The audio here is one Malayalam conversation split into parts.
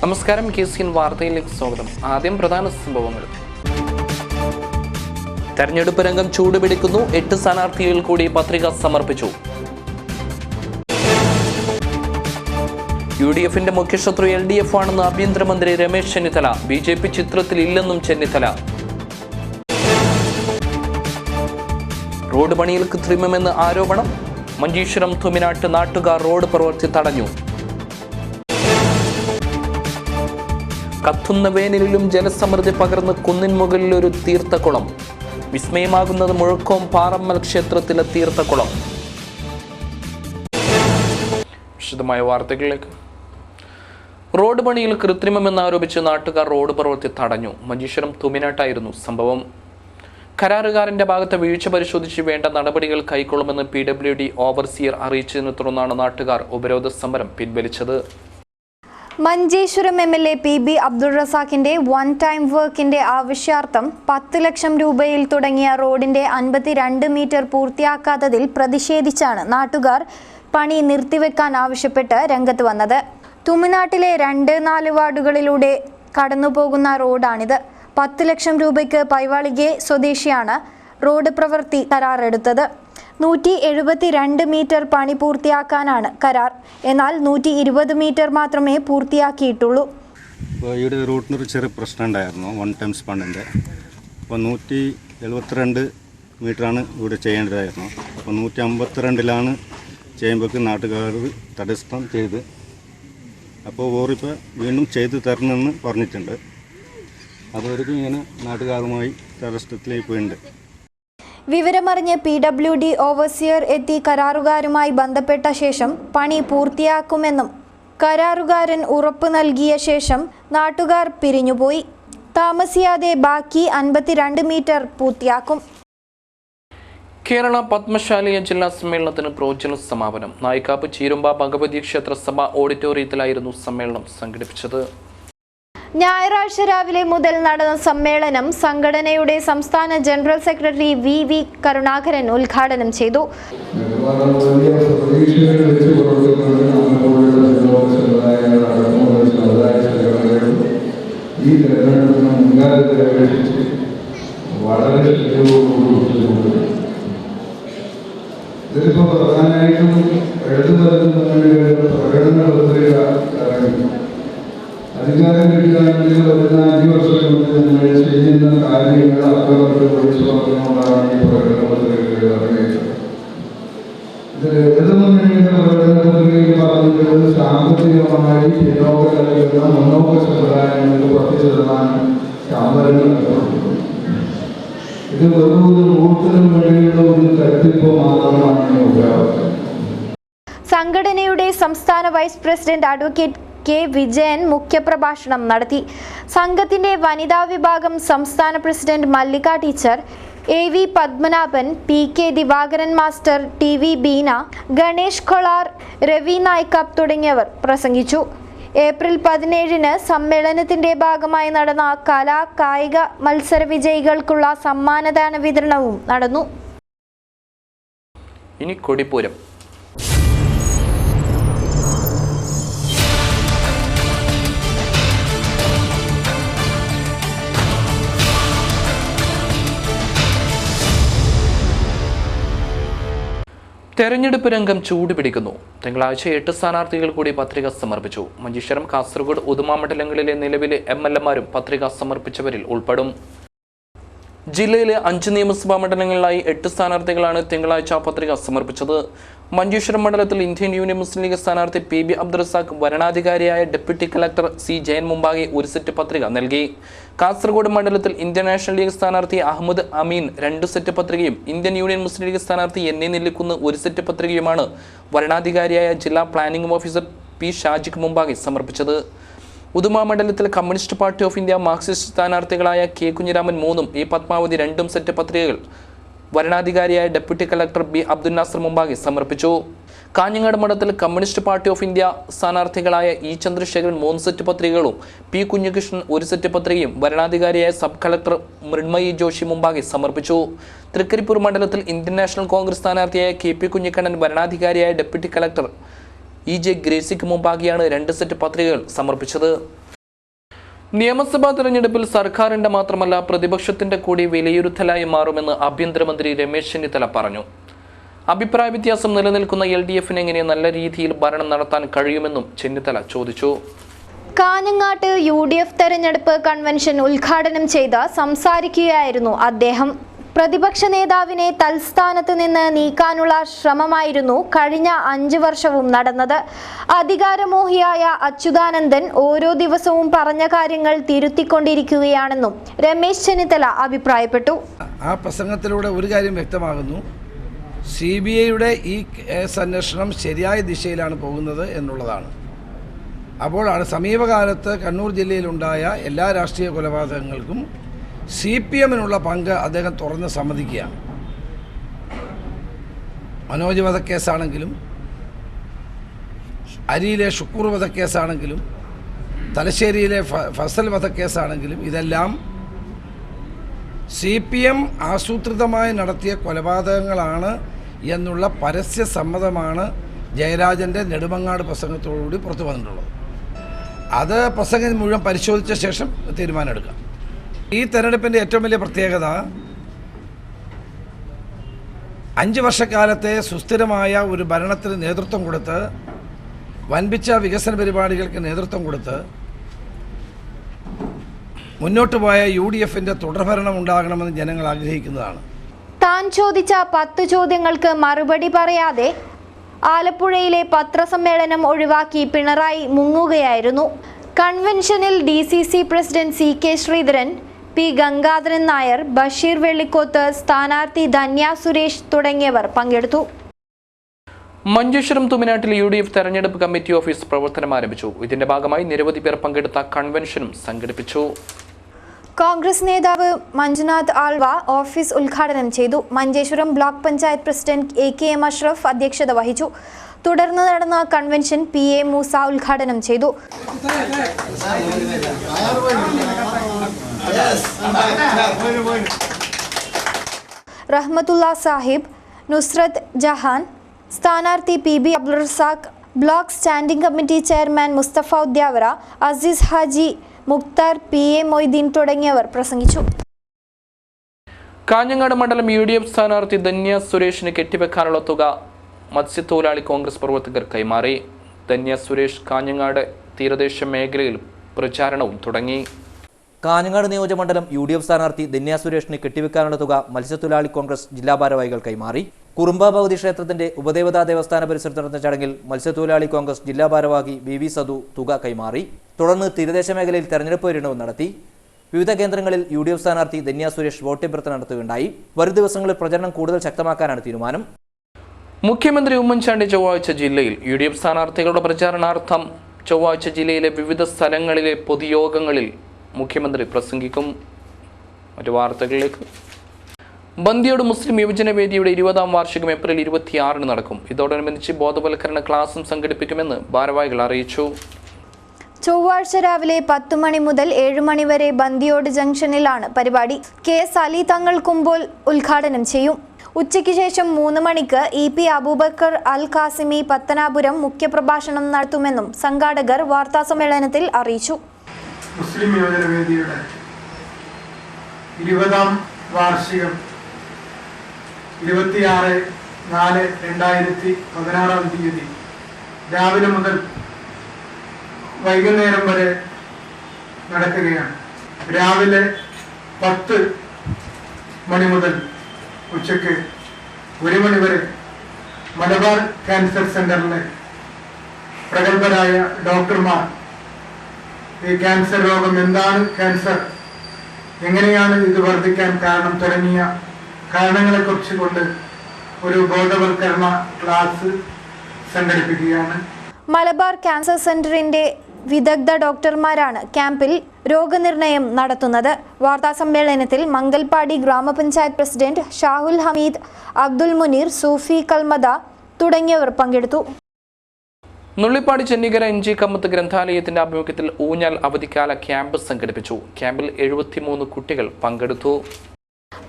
നമസ്കാരം, KCN വാർത്തയിലേക്ക് സ്വാഗതം. ആദ്യം പ്രധാന സംഭവങ്ങൾ. തെരഞ്ഞെടുപ്പ് രംഗം ചൂടുപിടിക്കുന്നു. 8 സ്ഥാനാർത്ഥികൾ കൂടി പത്രിക സമർപ്പിച്ചു. UDFന്റെ മുഖ്യശത്രു LDF ആണെന്ന് ആഭ്യന്തരമന്ത്രി രമേശ് ചെന്നിത്തല. BJP ചിത്രത്തിൽ ഇല്ലെന്നും ചെന്നിത്തല. റോഡ് പണിയിൽ കൃത്രിമമെന്ന് ആരോപണം. മഞ്ചേശ്വരം തുമിനാട്ട് നാട്ടുകാർ റോഡ് പ്രവൃത്തി തടഞ്ഞു. കത്തുന്ന വേനലിലും ജലസമൃദ്ധി പകർന്ന് കുന്നിൻ മുകളിൽ ഒരു തീർത്ഥക്കുളം. വിസ്മയമാകുന്നത് മുഴക്കോം പാറമ്മൽ ക്ഷേത്രത്തിലെ തീർത്ഥക്കുളം. വിശദമായ വാർത്തകളിലേക്ക്. റോഡ് പണിയിൽ കൃത്രിമമെന്നാരോപിച്ച് നാട്ടുകാർ റോഡ് പ്രവൃത്തി തടഞ്ഞു. മഞ്ചേശ്വരം തുമിനാട്ടായിരുന്നു സംഭവം. കരാറുകാരന്റെ ഭാഗത്ത് വീഴ്ച പരിശോധിച്ച് വേണ്ട നടപടികൾ കൈക്കൊള്ളുമെന്ന് PWD ഓവർസിയർ അറിയിച്ചതിനെ തുടർന്നാണ് നാട്ടുകാർ ഉപരോധ സമരം പിൻവലിച്ചത്. മഞ്ചേശ്വരം MLA PB അബ്ദുൾ റസാഖിന്റെ വൺ ടൈം വർക്കിന്റെ ആവശ്യാർത്ഥം 10 ലക്ഷം രൂപയിൽ തുടങ്ങിയ റോഡിന്റെ 52 മീറ്റർ പൂർത്തിയാക്കാത്തതിൽ പ്രതിഷേധിച്ചാണ് നാട്ടുകാർ പണി നിർത്തിവെക്കാൻ ആവശ്യപ്പെട്ട് രംഗത്ത് വന്നത്. തുമിനാട്ടിലെ 2-4 വാർഡുകളിലൂടെ കടന്നുപോകുന്ന റോഡാണിത്. 10 ലക്ഷം രൂപയ്ക്ക് പൈവാളികെ സ്വദേശിയാണ് റോഡ് പ്രവൃത്തി കരാറെടുത്തത്. 172 മീറ്റർ പണി പൂർത്തിയാക്കാനാണ് കരാർ. എന്നാൽ 120 മീറ്റർ മാത്രമേ പൂർത്തിയാക്കിയിട്ടുള്ളൂ. ഇവിടെ റൂട്ടിനൊരു ചെറിയ പ്രശ്നം ഉണ്ടായിരുന്നു, വൺ ടൈം സ്പണ്ടിൻ്റെ. അപ്പോൾ 172 മീറ്ററാണ് ഇവിടെ ചെയ്യേണ്ടതായിരുന്നു. അപ്പോൾ 152 ചെയ്യുമ്പോഴേക്ക് നാട്ടുകാർ തടസ്സം ചെയ്ത്, അപ്പോൾ ഓറിപ്പോൾ വീണ്ടും ചെയ്തു തരണമെന്ന് പറഞ്ഞിട്ടുണ്ട്. അതൊരിക്കും ഇങ്ങനെ നാട്ടുകാരുമായി തടസ്സത്തിലേക്ക് പോയിട്ടുണ്ട്. വിവരമറിഞ്ഞ് PWD ഓവർസിയർ എത്തി കരാറുകാരുമായി ബന്ധപ്പെട്ട ശേഷം പണി പൂർത്തിയാക്കുമെന്നും കരാറുകാരൻ ഉറപ്പ് നൽകിയ ശേഷം നാട്ടുകാർ പിരിഞ്ഞുപോയി. താമസിയാതെ ബാക്കി 52 മീറ്റർ പൂർത്തിയാക്കും. കേരള പത്മശാലിയ ജില്ലാ സമ്മേളനത്തിന് പ്രോജ്വല സമാപനം. നായിക്കാപ്പ് ചീരുമ്പ ഭഗവതി ക്ഷേത്ര സഭ ഓഡിറ്റോറിയത്തിലായിരുന്നു സമ്മേളനം സംഘടിപ്പിച്ചത്. ഞായറാഴ്ച രാവിലെ മുതൽ നടന്ന സമ്മേളനം സംഘടനയുടെ സംസ്ഥാന ജനറൽ സെക്രട്ടറി VV കരുണാകരൻ ഉദ്ഘാടനം ചെയ്തു. ഇതിലിപ്പോൾ പ്രധാനമായിട്ടും അധികാരം കിട്ടുകയാണെങ്കിൽ വരുന്ന 5 വർഷം കൊണ്ട് നമ്മൾ ചെയ്യുന്ന കാര്യങ്ങൾ അക്കവർക്ക് വിളിച്ചു പറഞ്ഞുകൊണ്ടാണ് ഈ പ്രകടന പത്രികകൾ ഇറങ്ങിയത്. ഇതിൽ ഇടതു മുന്നണിയുടെ പ്രകടന പത്രികയിൽ പറഞ്ഞിട്ടുള്ളത് സാമ്പത്തികമായി പിന്നോക്കം നൽകുന്ന മുന്നോക്ക സമുദായങ്ങൾക്ക് 10% സംവരണം നൽകപ്പെടുന്നു. ഇത് വെറും ഒരു വോട്ടിനും വേണ്ടിയുള്ള ഒരു തട്ടിപ്പ് മാത്രമാണ് ഉപയോഗം. സംഘടനയുടെ സംസ്ഥാന vice president advocate K Vijayan മുഖ്യപ്രഭാഷണം നടത്തി. സംഘത്തിന്റെ വനിതാ വിഭാഗം സംസ്ഥാന president Mallika teacher, AV Padmanabhan, PK Divakaran master, TV Beena, Ganesh Kolar, Ravi Naikkap തുടങ്ങിയവർ പ്രസംഗിച്ചു. ഏപ്രിൽ 17 സമ്മേളനത്തിന്റെ ഭാഗമായി നടന്ന കലാ കായിക മത്സര വിജയികൾക്കുള്ള സമ്മാനദാന വിതരണവും നടന്നു. ഇനി കൊടിപ്പൂരം. തെരഞ്ഞെടുപ്പ് രംഗം ചൂടുപിടിക്കുന്നു. തിങ്കളാഴ്ച 8 സ്ഥാനാർത്ഥികൾ കൂടി പത്രിക സമർപ്പിച്ചു. മഞ്ചേശ്വരം, കാസർഗോഡ്, ഉദുമ മണ്ഡലങ്ങളിലെ നിലവിലെ MLA-മാരും പത്രിക സമർപ്പിച്ചവരിൽ ഉൾപ്പെടും. ജില്ലയിലെ 5 നിയമസഭാ മണ്ഡലങ്ങളിലായി 8 സ്ഥാനാർത്ഥികളാണ് തിങ്കളാഴ്ച പത്രിക സമർപ്പിച്ചത്. മഞ്ചേശ്വരം മണ്ഡലത്തിൽ ഇന്ത്യൻ യൂണിയൻ മുസ്ലിം ലീഗ് സ്ഥാനാർത്ഥി PB അബ്ദുൾ റസാഖ് വരണാധികാരിയായ ഡെപ്യൂട്ടി കളക്ടർ C ജയൻ മുമ്പാകെ ഒരു സെറ്റ് പത്രിക നൽകി. കാസർഗോഡ് മണ്ഡലത്തിൽ ഇന്ത്യൻ നാഷണൽ ലീഗ് സ്ഥാനാർത്ഥി അഹമ്മദ് അമീൻ 2 സെറ്റ് പത്രികയും ഇന്ത്യൻ യൂണിയൻ മുസ്ലിം ലീഗ് സ്ഥാനാർത്ഥി NA നെല്ലിക്കുന്ന് 1 സെറ്റ് പത്രികയുമാണ് വരണാധികാരിയായ ജില്ലാ പ്ലാനിംഗ് ഓഫീസർ P ഷാജിക്ക് മുമ്പാകെ സമർപ്പിച്ചത്. ഉദുമ മണ്ഡലത്തിൽ Communist Party of India Marxist സ്ഥാനാർത്ഥികളായ K കുഞ്ഞിരാമൻ 3ഉം E പത്മാവതി 2 സെറ്റ് പത്രികകൾ വരണാധികാരിയായ deputy collector B Abdul Nasser മുമ്പാകെ സമർപ്പിച്ചു. കാഞ്ഞങ്ങാട് മണ്ഡലത്തിൽ കമ്മ്യൂണിസ്റ്റ് പാർട്ടി ഓഫ് ഇന്ത്യ സ്ഥാനാർത്ഥികളായ E ചന്ദ്രശേഖരൻ 3 സെറ്റ് പത്രികകളും P കുഞ്ഞികൃഷ്ണൻ 1 സെറ്റ് പത്രികയും വരണാധികാരിയായ സബ് കളക്ടർ മൃണ്മയി ജോഷി മുമ്പാകെ സമർപ്പിച്ചു. തൃക്കരിപ്പൂർ മണ്ഡലത്തിൽ ഇന്ത്യൻ നാഷണൽ കോൺഗ്രസ് സ്ഥാനാർത്ഥിയായ KP കുഞ്ഞിക്കണ്ണൻ വരണാധികാരിയായ ഡെപ്യൂട്ടി കളക്ടർ EJ ഗ്രേസിക്ക് മുമ്പാകെയാണ് 2 സെറ്റ് പത്രികകൾ സമർപ്പിച്ചത്. നിയമസഭാ തെരഞ്ഞെടുപ്പിൽ സർക്കാരിന്റെ മാത്രമല്ല പ്രതിപക്ഷത്തിന്റെ കൂടി വിലയിരുത്തലായി മാറുമെന്ന് ആഭ്യന്തരമന്ത്രി രമേശ് ചെന്നിത്തല പറഞ്ഞു. അഭിപ്രായ വ്യത്യാസം നിലനിൽക്കുന്ന LDFന് എങ്ങനെ നല്ല രീതിയിൽ ഭരണം നടത്താൻ കഴിയുമെന്നും ചെന്നിത്തല ചോദിച്ചു. കാഞ്ഞങ്ങാട്ട് UDF തെരഞ്ഞെടുപ്പ് കൺവെൻഷൻ ഉദ്ഘാടനം ചെയ്ത് സംസാരിക്കുകയായിരുന്നു അദ്ദേഹം. പ്രതിപക്ഷ നേതാവിനെ തൽസ്ഥാനത്ത് നിന്ന് നീക്കാനുള്ള ശ്രമമായിരുന്നു കഴിഞ്ഞ 5 വർഷവും നടന്നത്. അധികാരമോഹിയായ അച്യുതാനന്ദൻ ഓരോ ദിവസവും പറഞ്ഞ കാര്യങ്ങൾ തിരുത്തിക്കൊണ്ടിരിക്കുകയാണെന്നും രമേശ് ചെന്നിത്തല അഭിപ്രായപ്പെട്ടു. ആ പ്രസംഗത്തിലൂടെ ഒരു കാര്യം വ്യക്തമാകുന്നു, CBIയുടെ ഈ കേസ് അന്വേഷണം ശരിയായ ദിശയിലാണ് പോകുന്നത് എന്നുള്ളതാണ്. അപ്പോൾ സമീപകാലത്ത് കണ്ണൂർ ജില്ലയിലുണ്ടായ എല്ലാ രാഷ്ട്രീയ കൊലപാതകങ്ങൾക്കും CPMനുള്ള പങ്ക് അദ്ദേഹം തുറന്ന് സമ്മതിക്കുകയാണ്. മനോജ് വധക്കേസാണെങ്കിലും, അരിയിലെ ഷുക്കൂർ വധക്കേസാണെങ്കിലും, തലശ്ശേരിയിലെ ഫസൽ വധക്കേസാണെങ്കിലും ഇതെല്ലാം CPM ആസൂത്രിതമായി നടത്തിയ കൊലപാതകങ്ങളാണ് എന്നുള്ള പരസ്യ സമ്മതമാണ് ജയരാജൻ്റെ നെടുമങ്ങാട് പ്രസംഗത്തോടുകൂടി പുറത്തു വന്നിട്ടുള്ളത്. അത് പ്രസംഗം മുഴുവൻ പരിശോധിച്ച ശേഷം തീരുമാനമെടുക്കാം. ഈ തെരഞ്ഞെടുപ്പിൻ്റെ ഏറ്റവും വലിയ പ്രത്യേകത 5 വർഷക്കാലത്തെ സുസ്ഥിരമായ ഒരു ഭരണത്തിന് നേതൃത്വം കൊടുത്ത്, വൻപിച്ച വികസന പരിപാടികൾക്ക് നേതൃത്വം കൊടുത്ത് മുന്നോട്ട് പോയ UDFൻ്റെ തുടർഭരണം ഉണ്ടാകണമെന്ന് ജനങ്ങൾ ആഗ്രഹിക്കുന്നതാണ്. താൻ ചോദിച്ച 10 ചോദ്യങ്ങൾക്ക് മറുപടി പറയാതെ ആലപ്പുഴയിലെ പത്രസമ്മേളനം ഒഴിവാക്കി പിണറായി മുങ്ങുകയായിരുന്നു. കൺവെൻഷനിൽ DCC president CK Sreedharan, P Gangadharan Nair, Basheer Vellikkoth, സ്ഥാനാർത്ഥി ധന്യ സുരേഷ് തുടങ്ങിയവർ പങ്കെടുത്തു. മഞ്ചേശ്വരം തുമിനാട്ടിൽ UDF തെരഞ്ഞെടുപ്പ് കമ്മിറ്റി ഓഫീസ് പ്രവർത്തനം ആരംഭിച്ചു. ഇതിന്റെ ഭാഗമായി നിരവധി പേർ പങ്കെടുത്ത കൺവെൻഷനും സംഘടിപ്പിച്ചു. കോൺഗ്രസ് നേതാവ് മഞ്ജുനാഥ് ആൾവ ഓഫീസ് ഉദ്ഘാടനം ചെയ്തു. Manjeshwaram block panchayat president AKM Ashraf അധ്യക്ഷത വഹിച്ചു. തുടർന്ന് നടന്ന കൺവെൻഷൻ PA മൂസ ഉദ്ഘാടനം ചെയ്തു. റഹ്മത്തുള്ള സാഹിബ്, നുസ്രത്ത് ജഹാൻ, സ്ഥാനാർത്ഥി PB Abdul Razak, block standing committee chairman Mustafa Udyavara, Aziz Haji, Mukhtar, PA Moideen തുടങ്ങിയവർ പ്രസംഗിച്ചു. കാഞ്ഞങ്ങാട് മണ്ഡലം UDF സ്ഥാനാർത്ഥി ധന്യ സുരേഷിന് കെട്ടിവെക്കാനുള്ള തുക മത്സ്യത്തൊഴിലാളി കോൺഗ്രസ് പ്രവർത്തകർ കൈമാറി. ധന്യ സുരേഷ് കാഞ്ഞങ്ങാട് തീരദേശ മേഖലയിൽ പ്രചാരണവും തുടങ്ങി. കാഞ്ഞങ്ങാട് നിയോജകമണ്ഡലം UDF സ്ഥാനാർത്ഥി ധന്യ സുരേഷിന് കെട്ടിവെക്കാനുള്ള തുക മത്സ്യത്തൊഴിലാളി കോൺഗ്രസ് ജില്ലാ ഭാരവാഹികൾ കൈമാറി. കുറുമ്പ ഭഗവതി ക്ഷേത്രത്തിന്റെ ഉപദേവതാ ദേവസ്ഥാന പരിസരത്ത് നടന്ന ചടങ്ങിൽ മത്സ്യത്തൊഴിലാളി കോൺഗ്രസ് ജില്ലാ ഭാരവാഹി VV സധു തുക കൈമാറി. തുടർന്ന് തീരദേശ മേഖലയിൽ തെരഞ്ഞെടുപ്പ് പര്യടനവും നടത്തി. വിവിധ കേന്ദ്രങ്ങളിൽ UDF സ്ഥാനാർത്ഥി ധന്യ സുരേഷ് വോട്ടഭ്യർത്ഥന നടത്തുകയുണ്ടായി. വരും ദിവസങ്ങളിൽ പ്രചരണം കൂടുതൽ ശക്തമാക്കാനാണ് തീരുമാനം. മുഖ്യമന്ത്രി ഉമ്മൻചാണ്ടി ചൊവ്വാഴ്ച ജില്ലയിൽ UDF സ്ഥാനാർത്ഥികളുടെ പ്രചാരണാർത്ഥം ചൊവ്വാഴ്ച ജില്ലയിലെ വിവിധ സ്ഥലങ്ങളിലെ പൊതുയോഗങ്ങളിൽ മുഖ്യമന്ത്രി പ്രസംഗിക്കും. മറ്റു വാർത്തകളിലേക്ക്. ബന്ദിയോട് മുസ്ലിം യുവജന വേദിയുടെ 20ാം വാർഷികം ഏപ്രിൽ 26-ന് നടക്കും. ഇതോടനുബന്ധിച്ച് ബോധവൽക്കരണ ക്ലാസും സംഘടിപ്പിക്കുമെന്ന് ഭാരവാഹികൾ അറിയിച്ചു. ചൊവ്വാഴ്ച രാവിലെ 10 മണി മുതൽ 7 മണി വരെ ബന്ദിയോട് ജംഗ്ഷനിലാണ് പരിപാടി. KS അലി തങ്ങൾ കുമ്പോൾ ഉദ്ഘാടനം ചെയ്യും. ഉച്ചയ്ക്ക് ശേഷം 3 മണിക്ക് EP അബൂബക്കർ അൽ ഖാസിമി പത്തനാപുരം മുഖ്യപ്രഭാഷണം നടത്തുമെന്നും സംഘാടകർ വാർത്താസമ്മേളനത്തിൽ അറിയിച്ചു. മുസ്ലിം യുവജന വേദിയുടെ 20ാം വാർഷികം 26/4/2016 രാവിലെ മുതൽ വൈകുന്നേരം വരെ നടക്കുകയാണ്. രാവിലെ 10 മണി മുതൽ ഉച്ചയ്ക്ക് 1 മണി വരെ മലബാർ ക്യാൻസർ സെന്ററിലെ പ്രഗത്ഭരായ ഡോക്ടർമാർ ഈ ക്യാൻസർ രോഗം എന്താണ്, ക്യാൻസർ എങ്ങനെയാണ് ഇത് വർദ്ധിക്കാൻ കാരണം തുടങ്ങിയ കാരണങ്ങളെക്കുറിച്ച് കൊണ്ട് ഒരു ബോധവൽക്കരണ ക്ലാസ് സംഘടിപ്പിക്കുകയാണ്. മലബാർ ക്യാൻസർ സെന്ററിന്റെ വിദഗ്ധ ഡോക്ടർമാരാണ് ക്യാമ്പിൽ രോഗനിർണയം നടത്തുന്നത്. വാർത്താസമ്മേളനത്തിൽ മംഗൽപാടി ഗ്രാമപഞ്ചായത്ത് പ്രസിഡന്റ് ഷാഹുൽ ഹമീദ്, അബ്ദുൽ മുനീർ, സൂഫി കൽമദ തുടങ്ങിയവർ പങ്കെടുത്തു. നുള്ളിപ്പാടി ചെന്നിക്കര NG കമ്മത്ത് ഗ്രന്ഥാലയത്തിന്റെ ആഭിമുഖ്യത്തിൽ ഊഞ്ഞാൽ അവധിക്കാല ക്യാമ്പ് സംഘടിപ്പിച്ചു. ക്യാമ്പിൽ 73 കുട്ടികൾ പങ്കെടുത്തു.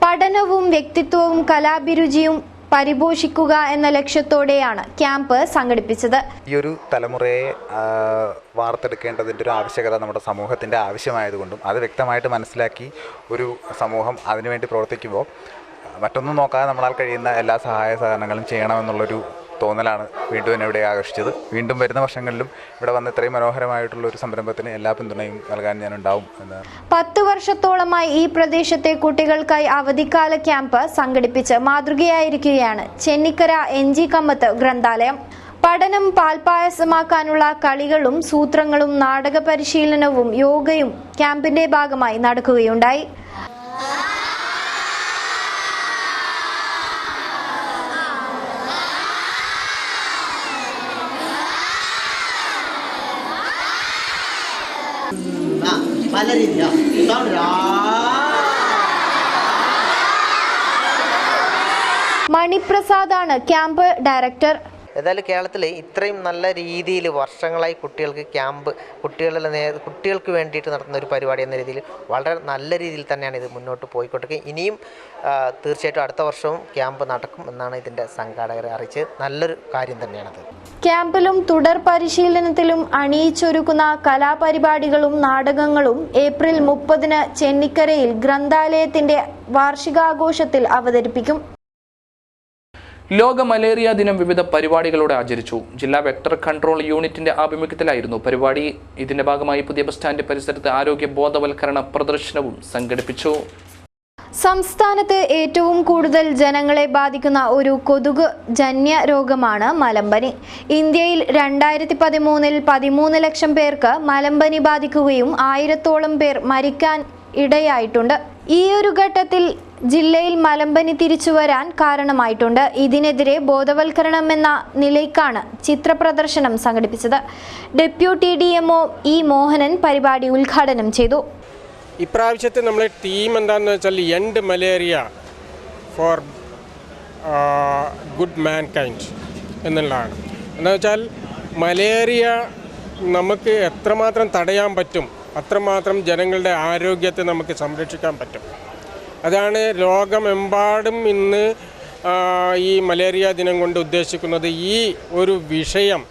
പഠനവും വ്യക്തിത്വവും കലാഭിരുചിയും പരിപോഷിക്കുക എന്ന ലക്ഷ്യത്തോടെയാണ് ക്യാമ്പ് സംഘടിപ്പിച്ചത്. ഈ ഒരു തലമുറയെ വാർത്തെടുക്കേണ്ടതിൻ്റെ ഒരു ആവശ്യകത നമ്മുടെ സമൂഹത്തിൻ്റെ ആവശ്യമായതുകൊണ്ടും അത് വ്യക്തമായിട്ട് മനസ്സിലാക്കി ഒരു സമൂഹം അതിനുവേണ്ടി പ്രവർത്തിക്കുമ്പോൾ മറ്റൊന്നും നോക്കാതെ നമ്മളാൽ കഴിയുന്ന എല്ലാ സഹായ സഹകരണങ്ങളും ചെയ്യണമെന്നുള്ളൊരു തോന്നലാണ് വീണ്ടും എന്നെ ഇവിടെ ആകർഷിച്ചത്. വീണ്ടും വരുന്ന വർഷങ്ങളിലും ഇവിടെ വന്ന് ഇത്രയും മനോഹരമായിട്ടുള്ള ഒരു സംരംഭത്തിന് എല്ലാ പിന്തുണയും നൽകാൻ ഞാൻ ഉണ്ടാവും എന്നാണ്. 10 വർഷത്തോളമായി ഈ പ്രദേശത്തെ കുട്ടികൾക്കായി അവധിക്കാല ക്യാമ്പ് സംഘടിപ്പിച്ച് മാതൃകയായിരിക്കുകയാണ് ചെന്നിക്കര NG കമ്മത്ത് ഗ്രന്ഥാലയം. പഠനം പാൽപായസമാക്കാനുള്ള കളികളും സൂത്രങ്ങളും നാടക പരിശീലനവും യോഗയും ക്യാമ്പിന്റെ ഭാഗമായി നടക്കുകയുണ്ടായി. മണിപ്രസാദാണ് ക്യാമ്പ് ഡയറക്ടർ. ഏതായാലും കേരളത്തിൽ ഇത്രയും നല്ല രീതിയിൽ വർഷങ്ങളായി കുട്ടികൾക്ക് വേണ്ടിയിട്ട് നടത്തുന്ന ഒരു പരിപാടി എന്ന രീതിയിൽ വളരെ നല്ല രീതിയിൽ തന്നെയാണ് ഇത് മുന്നോട്ട് പോയിക്കൊണ്ടിരിക്കുക. ഇനിയും തീർച്ചയായിട്ടും അടുത്ത വർഷവും ക്യാമ്പ് നടക്കും എന്നാണ് ഇതിൻ്റെ സംഘാടകരെ അറിയിച്ച് നല്ലൊരു കാര്യം തന്നെയാണത്. ക്യാമ്പിലും തുടർ പരിശീലനത്തിലും അണിയിച്ചൊരുക്കുന്ന കലാപരിപാടികളും നാടകങ്ങളും ഏപ്രിൽ 30 ചെന്നിക്കരയിൽ ഗ്രന്ഥാലയത്തിന്റെ വാർഷികാഘോഷത്തിൽ അവതരിപ്പിക്കും. ലോക മലേറിയ ദിനം വിവിധ പരിപാടികളോടെ ആചരിച്ചു. ജില്ലാ വെക്ടർ കൺട്രോൾ യൂണിറ്റിന്റെ ആഭിമുഖ്യത്തിലായിരുന്നു പരിപാടി. ഇതിന്റെ ഭാഗമായി പുതിയ ബസ് സ്റ്റാൻഡ് പരിസരത്ത് ആരോഗ്യ ബോധവൽക്കരണ പ്രദർശനവും സംഘടിപ്പിച്ചു. സംസ്ഥാനത്ത് ഏറ്റവും കൂടുതൽ ജനങ്ങളെ ബാധിക്കുന്ന ഒരു കൊതുക് ജന്യ രോഗമാണ് മലമ്പനി. ഇന്ത്യയിൽ 2013 13 ലക്ഷം പേർക്ക് മലമ്പനി ബാധിക്കുകയും 1000-ഓളം പേർ മരിക്കാൻ ഇടയായിട്ടുണ്ട്. ഈ ഒരു ഘട്ടത്തിൽ ജില്ലയിൽ മലമ്പനി തിരിച്ചുവരാൻ കാരണമായിട്ടുണ്ട്. ഇതിനെതിരെ ബോധവൽക്കരണം എന്ന നിലയ്ക്കാണ് ചിത്രപ്രദർശനം സംഘടിപ്പിച്ചത്. ഡെപ്യൂട്ടി DMO E മോഹനൻ പരിപാടി ഉദ്ഘാടനം ചെയ്തു. ഇപ്രാവശ്യത്തെ നമ്മളെ തീം എന്താണെന്ന് വെച്ചാൽ end malaria four good man kind എന്നുള്ളതാണ്. എന്താ വെച്ചാൽ മലേറിയ നമുക്ക് എത്രമാത്രം തടയാൻ പറ്റും അത്രമാത്രം ജനങ്ങളുടെ ആരോഗ്യത്തെ നമുക്ക് സംരക്ഷിക്കാൻ പറ്റും. അതാണ് ലോകമെമ്പാടും ഇന്ന് ഈ മലേറിയ ദിനം കൊണ്ട് ഉദ്ദേശിക്കുന്നത്. ഈ ഒരു വിഷയം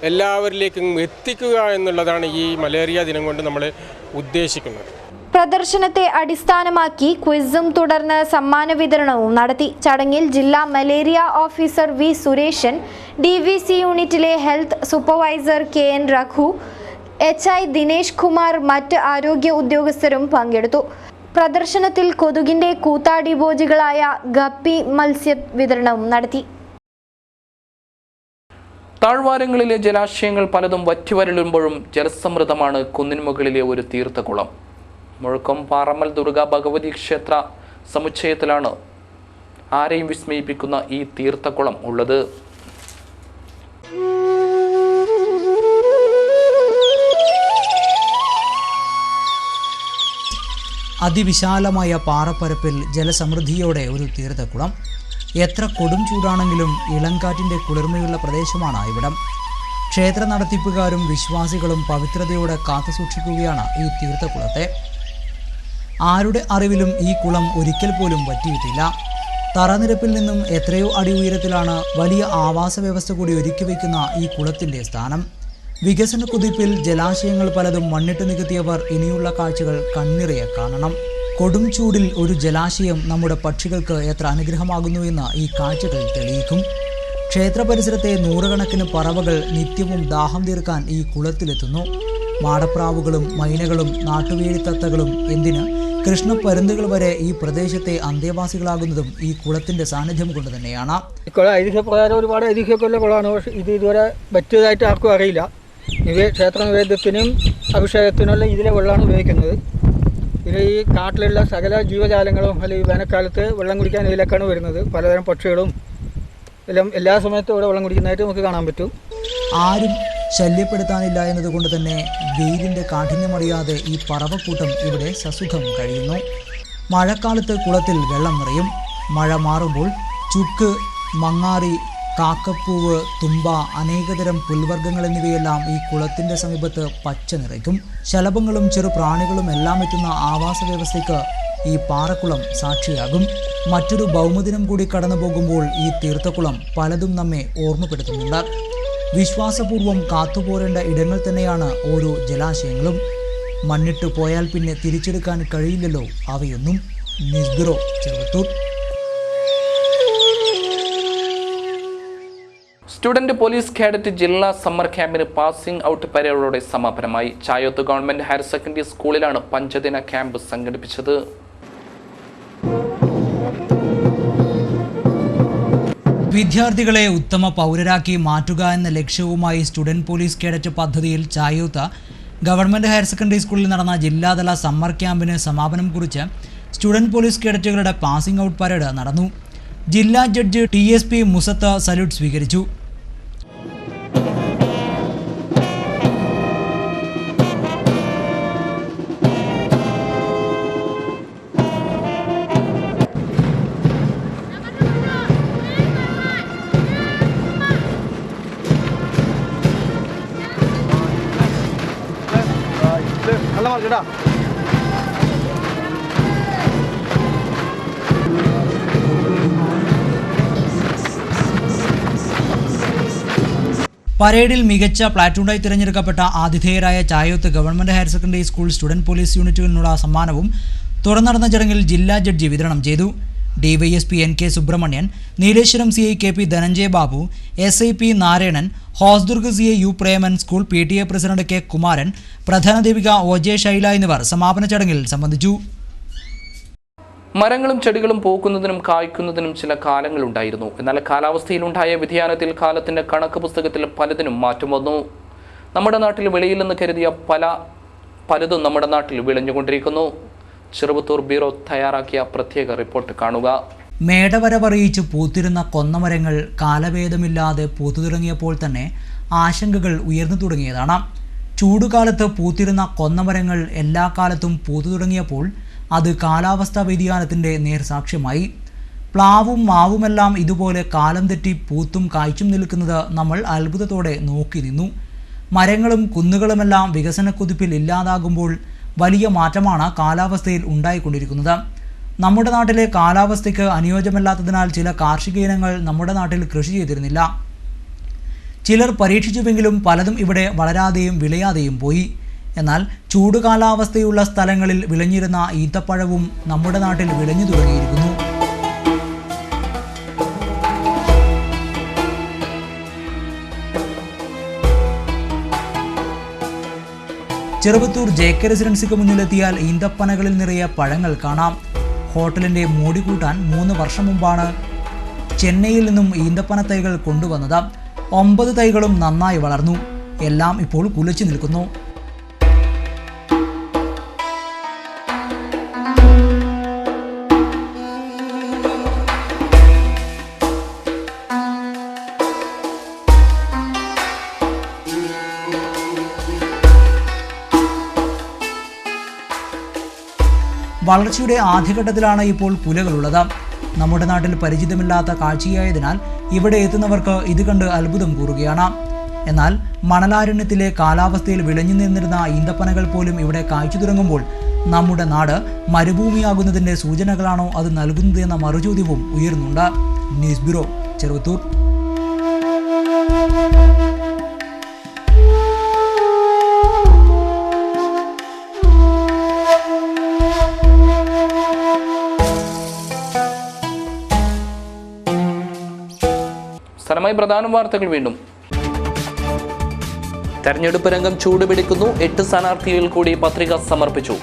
എല്ലാവരിലേക്കും എത്തിക്കുക എന്നുള്ളതാണ് ഈ മലേറിയ ദിനം കൊണ്ട് നമ്മൾ ഉദ്ദേശിക്കുന്നത്. പ്രദർശനത്തെ അടിസ്ഥാനമാക്കി ക്വിസും തുടർന്ന് സമ്മാന വിതരണവും നടത്തി. ചടങ്ങിൽ ജില്ലാ malaria officer V Sureshan, DVC യൂണിറ്റിലെ health supervisor KN Raghu, HI Dinesh Kumar, മറ്റ് ആരോഗ്യ ഉദ്യോഗസ്ഥരും പങ്കെടുത്തു. പ്രദർശനത്തിൽ കൊതുകിന്റെ കൂത്താടിഭോജികളായ ഗപ്പി മത്സ്യ വിതരണവും നടത്തി. താഴ്വാരങ്ങളിലെ ജലാശയങ്ങൾ പലതും വറ്റിവരളുമ്പോഴും ജലസമൃദ്ധമാണ് കുന്നിൻമുകളിലെ ഒരു തീർത്ഥകുളം. മുഴക്കം പാറമ്മൽ ദുർഗ ഭഗവതി ക്ഷേത്ര സമുച്ചയത്തിലാണ് ആരെയും വിസ്മയിപ്പിക്കുന്ന ഈ തീർത്ഥകുളം ഉള്ളത്. അതിവിശാലമായ പാറപ്പരപ്പിൽ ജലസമൃദ്ധിയോടെ ഒരു തീർത്ഥക്കുളം. എത്ര കൊടും ചൂടാണെങ്കിലും ഇളങ്കാറ്റിൻ്റെ കുളിർമയുള്ള പ്രദേശമാണ് ഇവിടം. ക്ഷേത്ര നടത്തിപ്പുകാരും വിശ്വാസികളും പവിത്രതയോടെ കാത്തുസൂക്ഷിക്കുകയാണ് ഈ തീർത്ഥക്കുളത്തെ. ആരുടെ അറിവിലും ഈ കുളം ഒരിക്കൽ പോലും വറ്റിയിട്ടില്ല. തറനിരപ്പിൽ നിന്നും എത്രയോ അടി ഉയരത്തിലാണ് വലിയ ആവാസ വ്യവസ്ഥ കൂടി ഒരുക്കി വയ്ക്കുന്ന ഈ കുളത്തിൻ്റെ സ്ഥാനം. വികസന കുതിപ്പിൽ ജലാശയങ്ങൾ പലതും മണ്ണിട്ട് നികത്തിയവർ ഇനിയുള്ള കാഴ്ചകൾ കണ്ണിറയെ കാണണം. കൊടും ചൂടിൽ ഒരു ജലാശയം നമ്മുടെ പക്ഷികൾക്ക് എത്ര അനുഗ്രഹമാകുന്നുവെന്ന് ഈ കാഴ്ചകൾ തെളിയിക്കും. ക്ഷേത്ര പരിസരത്തെ നൂറുകണക്കിന് പറവകൾ നിത്യവും ദാഹം തീർക്കാൻ ഈ കുളത്തിലെത്തുന്നു. മാടപ്രാവുകളും മൈനകളും നാട്ടുവേലിത്തത്തകളും എന്തിന് കൃഷ്ണപ്പരുന്തുകൾ വരെ ഈ പ്രദേശത്തെ അന്തേവാസികളാകുന്നതും ഈ കുളത്തിൻ്റെ സാന്നിധ്യം കൊണ്ട് തന്നെയാണ്. കുളം ഐതിഹ്യപ്രകാരം ഒരുപാട് ഐതിഹ്യമൊക്കെയുള്ള കുളമാണ്. പക്ഷേ ഇത് ഇതുവരെ പറ്റിയതായിട്ട് ആർക്കും അറിയില്ല. ക്ഷേത്ര നിവേദ്യത്തിനും അഭിഷേകത്തിനുള്ള ഇതിലെ വെള്ളമാണ് ഉപയോഗിക്കുന്നത്. പിന്നെ ഈ കാട്ടിലുള്ള സകല ജീവജാലങ്ങളും അല്ലെങ്കിൽ വേനൽക്കാലത്ത് വെള്ളം കുടിക്കാൻ ഇതിലേക്കാണ് വരുന്നത്. പലതരം പക്ഷികളും എല്ലാം എല്ലാ സമയത്തും ഇവിടെ വെള്ളം കുടിക്കുന്നതായിട്ട് നമുക്ക് കാണാൻ പറ്റും. ആരും ശല്യപ്പെടുത്താനില്ല എന്നതുകൊണ്ട് തന്നെ വെയിലിൻ്റെ കാഠിന്യമറിയാതെ ഈ പറവക്കൂട്ടം ഇവിടെ സസുഖം കഴിയുന്നു. മഴക്കാലത്ത് കുളത്തിൽ വെള്ളം നിറയും. മഴ മാറുമ്പോൾ ചുക്ക്, മങ്ങാറി, കാക്കപ്പൂവ്, തുമ്പ, അനേകതരം പുൽവർഗ്ഗങ്ങൾ എന്നിവയെല്ലാം ഈ കുളത്തിൻ്റെ സമീപത്ത് പച്ച നിറയ്ക്കും. ശലഭങ്ങളും ചെറു പ്രാണികളും എല്ലാം എത്തുന്ന ആവാസ വ്യവസ്ഥയ്ക്ക് ഈ പാറക്കുളം സാക്ഷിയാകും. മറ്റൊരു ഭൗമദിനം കൂടി കടന്നു പോകുമ്പോൾ ഈ തീർത്ഥക്കുളം പലതും നമ്മെ ഓർമ്മപ്പെടുത്തുന്നുണ്ട്. വിശ്വാസപൂർവ്വം കാത്തുപോരേണ്ട ഇടങ്ങൾ തന്നെയാണ് ഓരോ ജലാശയങ്ങളും. മണ്ണിട്ട് പോയാൽ പിന്നെ തിരിച്ചെടുക്കാൻ കഴിയില്ലല്ലോ അവയൊന്നും. News bureau, Cheruvathur. Student police cadet ജില്ലാ സമ്മർ ക്യാമ്പിന് പാസിംഗ് ഔട്ട് പരേഡോടെ സമാപനമായി. ചായോത്ത് ഗവൺമെന്റ് ഹയർ സെക്കൻഡറി സ്കൂളിലാണ് പഞ്ചദിന ക്യാമ്പ് സംഘടിപ്പിച്ചത്. വിദ്യാർത്ഥികളെ ഉത്തമ പൗരരാക്കി മാറ്റുക എന്ന ലക്ഷ്യവുമായി സ്റ്റുഡന്റ് പോലീസ് കേഡറ്റ് പദ്ധതിയിൽ ചായോത്ത് ഗവൺമെന്റ് ഹയർ സെക്കൻഡറി സ്കൂളിൽ നടന്ന ജില്ലാതല സമ്മർ ക്യാമ്പിന് സമാപനം കുറിച്ച് സ്റ്റുഡന്റ് പോലീസ് കേഡറ്റുകളുടെ പാസിംഗ് ഔട്ട് പരേഡ് നടന്നു. ജില്ലാ ജഡ്ജി TSP മുസത്ത് സല്യൂട്ട് സ്വീകരിച്ചു. പരേഡിൽ മികച്ച പ്ലാറ്റൂണായി തിരഞ്ഞെടുക്കപ്പെട്ട ആതിഥേയരായ Chayoth government higher secondary school student police യൂണിറ്റുകളിനുള്ള സമ്മാനവും തുടർന്ന് നടന്ന ചടങ്ങിൽ ജില്ലാ ജഡ്ജി വിതരണം ചെയ്തു. DYSP NK Subramanian, Nileshwaram CI KP Dhananjaya Babu, SIP Narayanan, Hosdurg CI U Preman, school PTA president K Kumaran, പ്രധാനാധ്യാപിക OJ ശൈല എന്നിവർ സമാപന ചടങ്ങിൽ സംബന്ധിച്ചു. മരങ്ങളും ചെടികളും പൂക്കുന്നതിനും കായ്ക്കുന്നതിനും ചില കാലങ്ങളുണ്ടായിരുന്നു. എന്നാൽ കാലാവസ്ഥയിലുണ്ടായ വ്യതിയാനത്തിൽ കാലത്തിന്റെ കണക്ക് പുസ്തകത്തിൽ പലതിനും മാറ്റം വന്നു. നമ്മുടെ നാട്ടിൽ വിളയില്ലെന്ന് കരുതിയ പലതും നമ്മുടെ നാട്ടിൽ വിളഞ്ഞുകൊണ്ടിരിക്കുന്നു. ചെറുവത്തൂർ ബ്യൂറോ തയ്യാറാക്കിയ പ്രത്യേക റിപ്പോർട്ട് കാണുക. മേടവരവറിയിച്ച് പൂത്തിരുന്ന കൊന്നമരങ്ങൾ കാലഭേദമില്ലാതെ പൂത്തു തുടങ്ങിയപ്പോൾ തന്നെ ആശങ്കകൾ ഉയർന്നു തുടങ്ങിയതാണ്. ചൂടുകാലത്ത് പൂത്തിരുന്ന കൊന്നമരങ്ങൾ എല്ലാ കാലത്തും പൂത്തു തുടങ്ങിയപ്പോൾ അത് കാലാവസ്ഥാ വ്യതിയാനത്തിൻ്റെ നേർസാക്ഷ്യമായി. പ്ലാവും മാവുമെല്ലാം ഇതുപോലെ കാലം തെറ്റി പൂത്തും കായ്ച്ചും നിൽക്കുന്നത് നമ്മൾ അത്ഭുതത്തോടെ നോക്കി നിന്നു. മരങ്ങളും കുന്നുകളുമെല്ലാം വികസനക്കുതിപ്പിൽ ഇല്ലാതാകുമ്പോൾ വലിയ മാറ്റമാണ് കാലാവസ്ഥയിൽ ഉണ്ടായിക്കൊണ്ടിരിക്കുന്നത്. നമ്മുടെ നാട്ടിലെ കാലാവസ്ഥയ്ക്ക് അനുയോജ്യമല്ലാത്തതിനാൽ ചില കാർഷിക ഇനങ്ങൾ നമ്മുടെ നാട്ടിൽ കൃഷി ചെയ്തിരുന്നില്ല. ചിലർ പരീക്ഷിച്ചുവെങ്കിലും പലതും ഇവിടെ വളരാതെയും വിളയാതെയും പോയി. എന്നാൽ ചൂട് കാലാവസ്ഥയുള്ള സ്ഥലങ്ങളിൽ വിളഞ്ഞിരുന്ന ഈത്തപ്പഴവും നമ്മുടെ നാട്ടിൽ വിളഞ്ഞു തുടങ്ങിയിരിക്കുന്നു. ചെറുവത്തൂർ JK റെസിഡൻസിക്ക് മുന്നിലെത്തിയാൽ ഈന്തപ്പനകളിൽ നിറയെ പഴങ്ങൾ കാണാം. ഹോട്ടലിൻ്റെ മോടി കൂട്ടാൻ 3 വർഷം മുമ്പാണ് ചെന്നൈയിൽ നിന്നും ഈന്തപ്പന തൈകൾ കൊണ്ടുവന്നത്. 9 തൈകളും നന്നായി വളർന്നു. എല്ലാം ഇപ്പോൾ കുലച്ചു നിൽക്കുന്നു. വളർച്ചയുടെ ആദ്യഘട്ടത്തിലാണ് ഇപ്പോൾ കുലകളുള്ളത്. നമ്മുടെ നാട്ടിൽ പരിചിതമില്ലാത്ത കാഴ്ചയായതിനാൽ ഇവിടെ എത്തുന്നവർക്ക് ഇത് കണ്ട് അത്ഭുതം കൂറുകയാണ്. എന്നാൽ മണലാരണ്യത്തിലെ കാലാവസ്ഥയിൽ വിളഞ്ഞു നിന്നിരുന്ന ഈന്തപ്പനകൾ പോലും ഇവിടെ കായ്ച്ചു തുടങ്ങുമ്പോൾ നമ്മുടെ നാട് മരുഭൂമിയാകുന്നതിൻ്റെ സൂചനകളാണോ അത് നൽകുന്നത് എന്ന മറുചോദ്യവും ഉയരുന്നുണ്ട്. News bureau, Cheruvathur. സ്ഥലമായി പ്രധാന വാർത്തകൾ വീണ്ടും. തെരഞ്ഞെടുപ്പ് രംഗം ചൂടുപിടിക്കുന്നു. 8 സ്ഥാനാർത്ഥികൾ കൂടി പത്രിക സമർപ്പിച്ചു.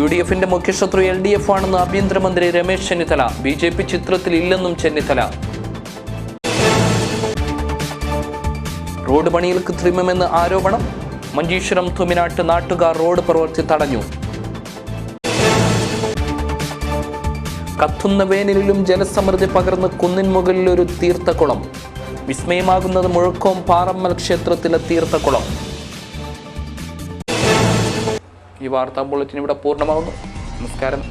UDFന്റെ മുഖ്യശത്രു LDF ആണെന്ന് ആഭ്യന്തരമന്ത്രി രമേശ് ചെന്നിത്തല. BJP ചിത്രത്തിൽ ഇല്ലെന്നും ചെന്നിത്തല. റോഡ് പണിയിൽ കൃത്രിമമെന്ന് ആരോപണം. മഞ്ചേശ്വരം തുമിനാട്ട് നാട്ടുകാർ റോഡ് പ്രവൃത്തി തടഞ്ഞു. കത്തുന്ന വേനലിലും ജലസമൃദ്ധി പകർന്ന് കുന്നിൻ മുകളിൽ ഒരു തീർത്ഥക്കുളം. വിസ്മയമാകുന്നത് മുഴക്കോം പാറമ്മൽ ക്ഷേത്രത്തിലെ തീർത്ഥക്കുളം. ഈ വാർത്താ ബുള്ളറ്റിൻ ഇവിടെ പൂർണ്ണമാകുന്നു. നമസ്കാരം.